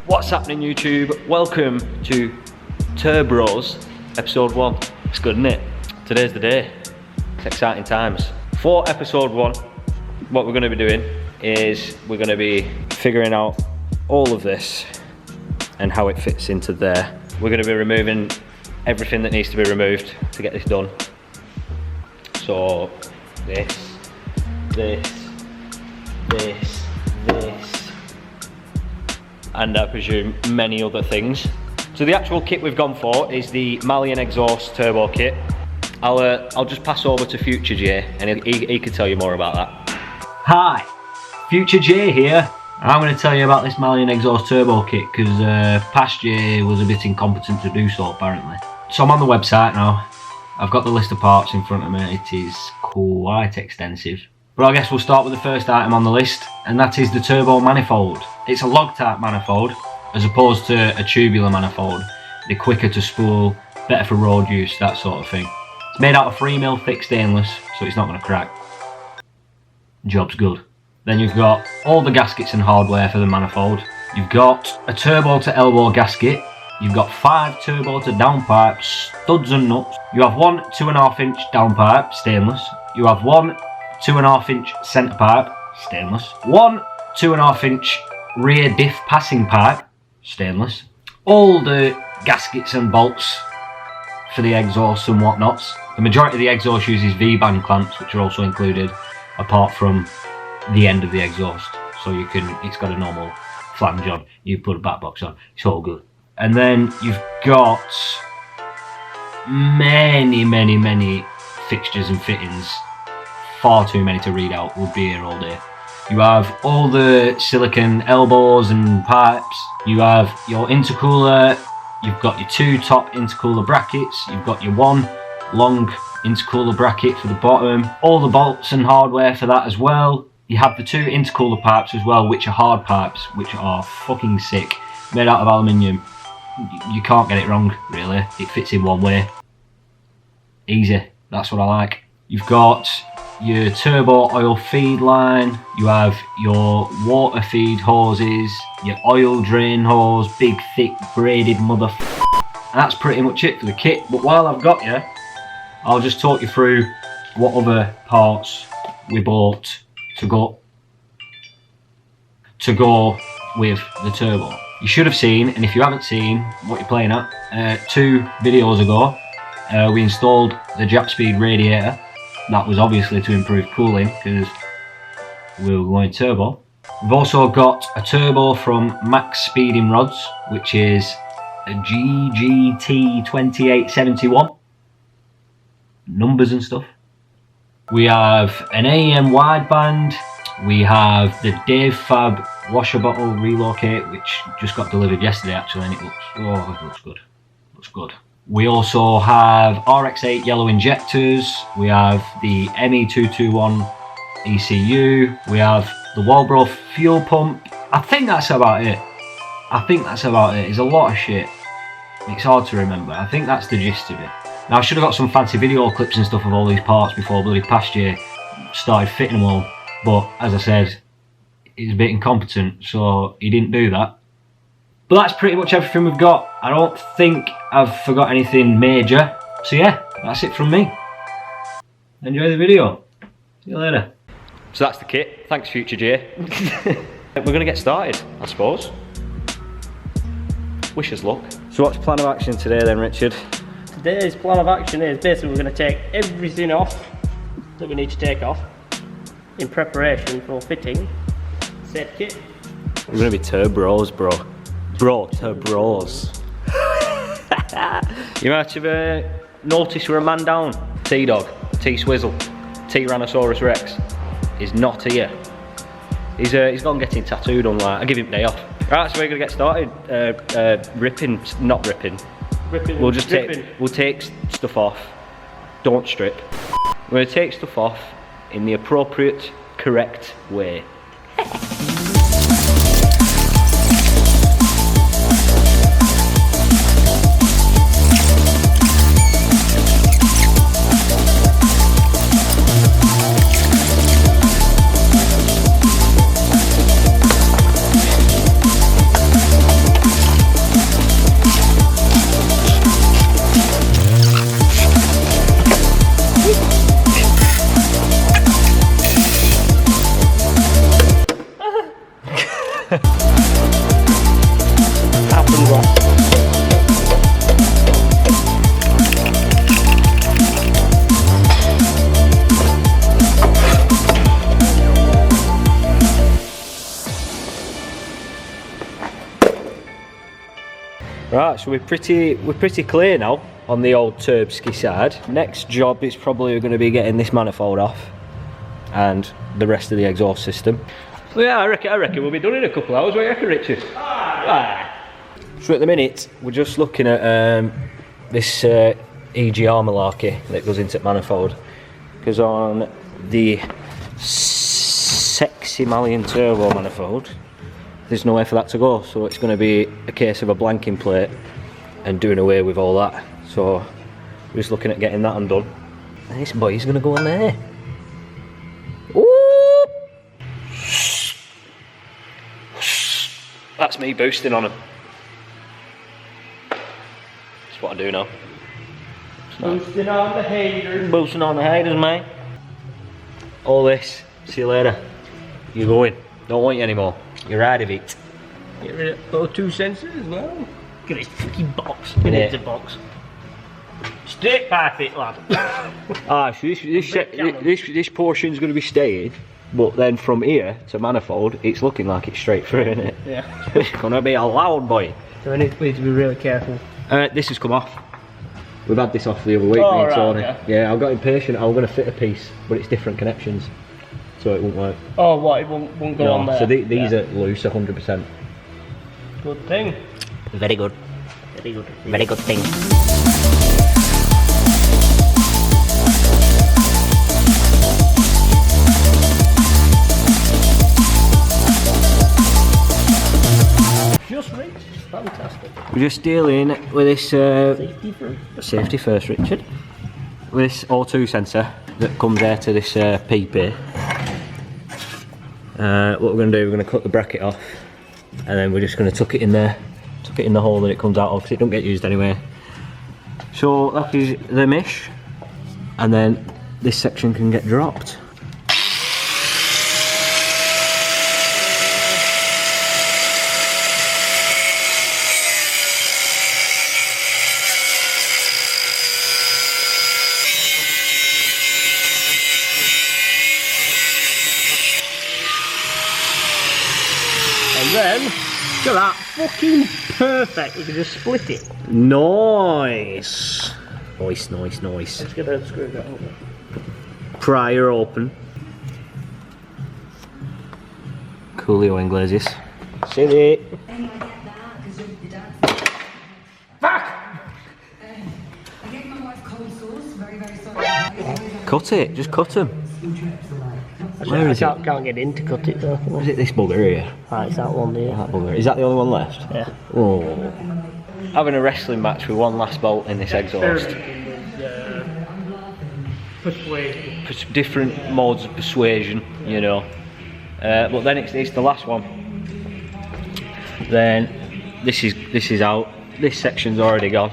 What's happening, YouTube? Welcome to Turbros episode 1. It's good, isn't it? Today's the day. It's exciting times. For episode 1, what we're going to be doing is we're going to be figuring out all of this and how it fits into there. We're going to be removing everything that needs to be removed to get this done. So this, and I presume many other things. So the actual kit we've gone for is the Malian Exhausts Turbo Kit. I'll just pass over to Future J and he can tell you more about that. Hi, Future J here. I'm going to tell you about this Malian Exhausts Turbo Kit because past J was a bit incompetent to do so apparently. So I'm on the website now. I've got the list of parts in front of me. It is quite extensive. But I guess we'll start with the first item on the list, and that is the turbo manifold. It's a log type manifold as opposed to a tubular manifold. They're quicker to spool, better for road use, that sort of thing. It's made out of 3mm thick stainless, so it's not going to crack. Job's good. Then you've got all the gaskets and hardware for the manifold. You've got a turbo to elbow gasket. You've got 5 turbo to downpipe studs and nuts. You have one 2.5 inch downpipe, stainless. You have one 2.5 inch centre pipe, stainless. One 2.5 inch rear diff passing pipe, stainless. All the gaskets and bolts for the exhausts and whatnots. The majority of the exhaust uses V-band clamps, which are also included, apart from the end of the exhaust. So you can, it's got a normal flange on. You put a back box on. It's all good. And then you've got many fixtures and fittings. Far too many to read out, would be here all day. You have all the silicon elbows and pipes. You have your intercooler. You've got your 2 top intercooler brackets. You've got your 1 long intercooler bracket for the bottom. All the bolts and hardware for that as well. You have the 2 intercooler pipes as well, which are hard pipes, which are fucking sick. Made out of aluminium. You can't get it wrong, really. It fits in one way. Easy. That's what I like. You've got your turbo oil feed line. You have your water feed hoses, your oil drain hose, big thick braided motherfucker. And that's pretty much it for the kit. But while I've got you, I'll just talk you through what other parts we bought to go with the turbo. You should have seen, and if you haven't seen what you're playing at, 2 videos ago we installed the Jap Speed radiator. That was obviously to improve cooling because we were going turbo. We've also got a turbo from Max Speeding Rods, which is a GGT 2871. Numbers and stuff. We have an AEM wideband. We have the Dave Fab washer bottle relocate, which just got delivered yesterday actually, and it looks good. Looks good. We also have RX8 yellow injectors. We have the ME221 ECU. We have the Walbro fuel pump. I think that's about it. There's a lot of shit. It's hard to remember. I think that's the gist of it. Now I should have got some fancy video clips and stuff of all these parts before bloody past year started fitting them all. But as I said, he's a bit incompetent, so he didn't do that. But that's pretty much everything we've got. I don't think I've forgot anything major. So yeah, that's it from me. Enjoy the video. See you later. So that's the kit. Thanks, Future J. We're going to get started, I suppose. Wish us luck. So what's plan of action today then, Richard? Today's plan of action is basically we're going to take everything off that we need to take off in preparation for fitting said kit. We're going to be turbros, bro. Bro, turbros. You might have noticed we're a man down. T-Dog, T-Swizzle, Tyrannosaurus Rex is not here. He's gone getting tattooed on, like, I give him day off. Right, so we're going to get started. Not ripping. We'll take stuff off. Don't strip. We're going to take stuff off in the appropriate, correct way. Right, so we're pretty clear now on the old Turbski side. Next job is probably going to be getting this manifold off and the rest of the exhaust system. So yeah, I reckon we'll be done in a couple of hours. What do you reckon, Richard? So at the minute we're just looking at this EGR malarkey that goes into the manifold, because on the sexy Malian turbo manifold there's nowhere for that to go, so it's going to be a case of a blanking plate and doing away with all that. So we're just looking at getting that undone, and this boy's going to go on there. Ooh! That's me boosting on him. That's what I do now. Boosting on the haters. Boosting on the haters, mate. All this, see you later. You're going. Don't want you anymore. You're out of it. Get rid of those 2 sensors as well. Look at this fucking box. It needs a box. Straight pipe it, lad. So this portion's going to be staying, but then from here to manifold, it's looking like it's straight through, isn't it? Yeah. It's going to be a loud boy. So we need to be really careful. This has come off. We've had this off the other week, me and Tony. Yeah, I got impatient. I was going to fit a piece, but it's different connections, so it won't work. Oh, what? It won't go on there? So these are loose, 100%. Good thing. Very good. Very good. Very good thing. Just right. Fantastic. We're just dealing with this Safety first. safety first, Richard. With this O2 sensor that comes out to this PP. What we're going to do, we're going to cut the bracket off, and then we're just going to tuck it in there, tuck it in the hole that it comes out of, because it don't get used anyway. So that is the mesh, and then this section can get dropped. And then, look at that. Fucking perfect. We can just split it. Nice. Nice. Just gonna screw that over. Prior open. Coolio Ingleses. Silly. Cut it, just cut them. Where is it? Can't get in to cut it though. Is it this bugger here? Ah, it's that one there. That bugger. Is that the only one left? Yeah. Oh. Having a wrestling match with one last bolt in this exhaust. Persuasion. Different modes of persuasion, you know. But then it's the last one. Then this is out. This section's already gone.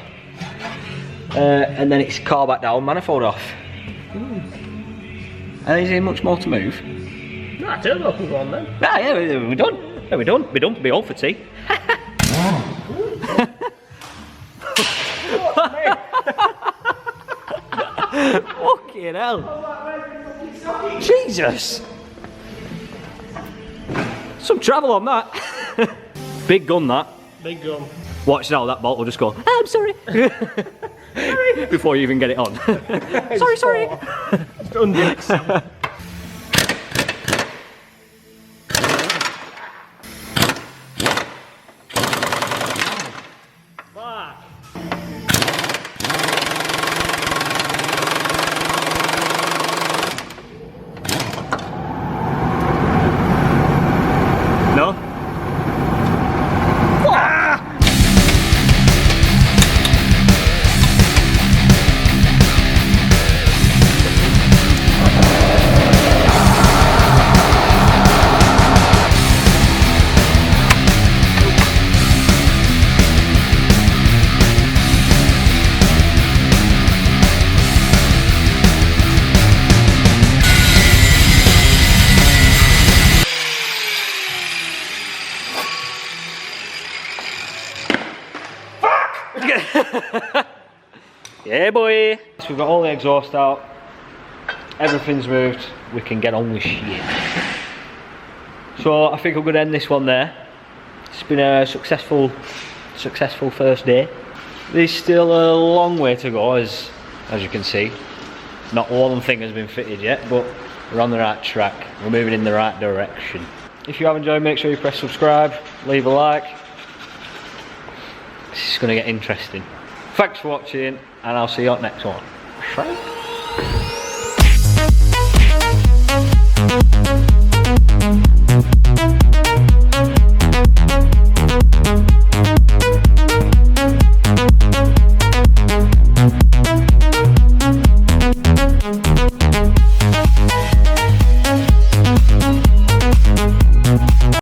And then it's car back down, manifold off. And is there much more to move? Nah, turbo can go on then. Ah, yeah, we're done. Yeah, we're done. We're done. We'll be all for tea. Fucking hell. Jesus. Some travel on that. Big gun, that. Big gun. Watch now, that bolt will just go, I'm sorry. Before you even get it on. sorry. It's under itself. No? Yeah, boy. So we've got all the exhaust out. Everything's moved. We can get on with shit. So I think I'm going to end this one there. It's been a successful successful first day. There's still a long way to go, as you can see. Not one thing has been fitted yet, but we're on the right track. We're moving in the right direction. If you have enjoyed, make sure you press subscribe, leave a like. This is going to get interesting. Thanks for watching, and I'll see you on the next one. Bye.